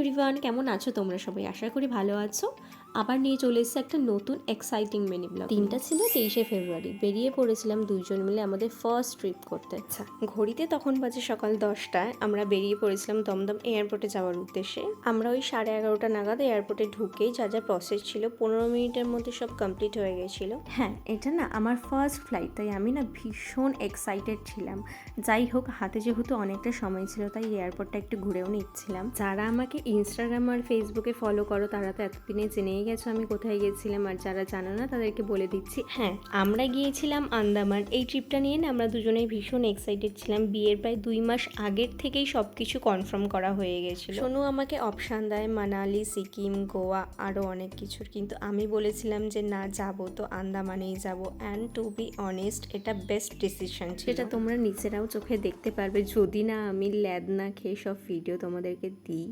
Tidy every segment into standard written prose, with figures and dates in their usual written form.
Everyone, কেমন আছো তোমরা সবাই? আশা করি ভালো আছো। আবার নিয়ে চলে এসেছে একটা নতুন এক্সাইটিং মিনি ব্লগ। দিনটা ছিল 23শে ফেব্রুয়ারি। বেরিয়ে পড়েছিলাম দুইজন মিলে আমাদের ফার্স্ট ট্রিপ করতে। আচ্ছা, ঘড়িতে তখন বাজে সকাল 10টায়। আমরা বেরিয়ে পড়েছিলাম দমদম এয়ারপোর্টে যাওয়ার উদ্দেশ্যে। আমরা ওই 11:30 নাগাদ এয়ারপোর্টে ঢুকেই যা যা প্রসেস ছিল 15 মিনিটের মধ্যে সব কমপ্লিট হয়ে গেছিল। হ্যাঁ, এটা না আমার ফার্স্ট ফ্লাইট, তাই আমি না ভীষণ এক্সাইটেড ছিলাম। যাই হোক, হাতে যেহেতু অনেকটা সময় ছিল তাই এয়ারপোর্টটা একটু ঘুরেও নিচ্ছিলাম। যারা আমাকে ইনস্টাগ্রাম আর ফেসবুকে ফলো করো তারা তো এতদিনে জেনেই গেছো আমি কোথায় গিয়েছিলাম, আর যারা জানো না তাদেরকে বলে দিচ্ছি। হ্যাঁ, আমরা গিয়েছিলাম আন্দামান। এই ট্রিপটা নিয়ে না আমরা দুজনেই ভীষণ এক্সাইটেড ছিলাম। বিয়ের প্রায় 2 মাস আগের থেকেই সব কিছু কনফার্ম করা হয়ে গেছিল। সোনু আমাকে অপশান দেয় মানালি, সিকিম, গোয়া আরও অনেক কিছুর, কিন্তু আমি বলেছিলাম যে না, যাবো তো আন্দামানেই যাব। অ্যান্ড টু বি অনেস্ট, এটা বেস্ট ডিসিশন ছিল। এটা তোমরা নিজেরাও চোখে দেখতে পারবে যদি না আমি ল্যাদ না খেয়ে সব ভিডিও তোমাদেরকে দিই।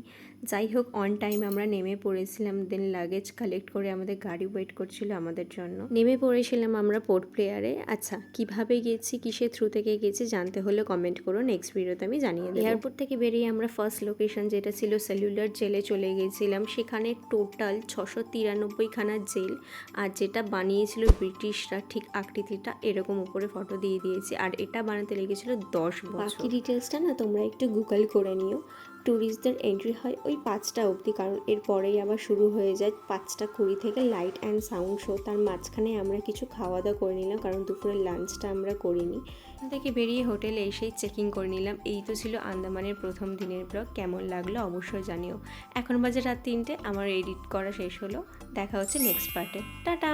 যাই হোক, অন টাইম আমরা নেমে পড়েছিলাম। দেন লাগেজ কালেক্ট করে আমাদের গাড়ি ওয়েট করছিল আমাদের জন্য। নেমে পড়েছিলাম আমরা পোর্ট ব্লেয়ারে। আচ্ছা, কিভাবে গেছি, কিসের থ্রু থেকে গেছি জানতে হলে কমেন্ট করো, নেক্সট ভিডিওতে আমি জানিয়ে দেবো। এয়ারপোর্ট থেকে বেরিয়ে আমরা ফার্স্ট লোকেশন যেটা ছিল সেলুলার জেলে চলে গেছিলাম। সেখানে টোটাল 693খানা জেল, আর যেটা বানিয়েছিল ব্রিটিশরা, ঠিক আকৃতিটা এরকম উপরে ফটো দিয়ে দিয়েছি। আর এটা বানাতে লেগেছিল 10 বছর। বাকি ডিটেলসটা না তোমরা একটু গুগল করে নিও। ট্যুরিস্টদের এন্ট্রি হয় ওই 5টা অবধি, কারণ এরপরেই আবার শুরু হয়ে যায় 5:20 থেকে লাইট অ্যান্ড সাউন্ড শো। তার মাঝখানে আমরা কিছু খাওয়া দাওয়া করে নিলাম, কারণ দুপুরের লাঞ্চটা আমরা করিনি। এখান থেকে বেরিয়ে হোটেলে এসেই চেকিং করে নিলাম। এই তো ছিল আন্দামানের প্রথম দিনের ব্লগ। কেমন লাগলো অবশ্যই জানিও। এখন বাজে রাত 3টে, আমার এডিট করা শেষ হলো। দেখা হচ্ছে নেক্সট পার্টে। টাটা।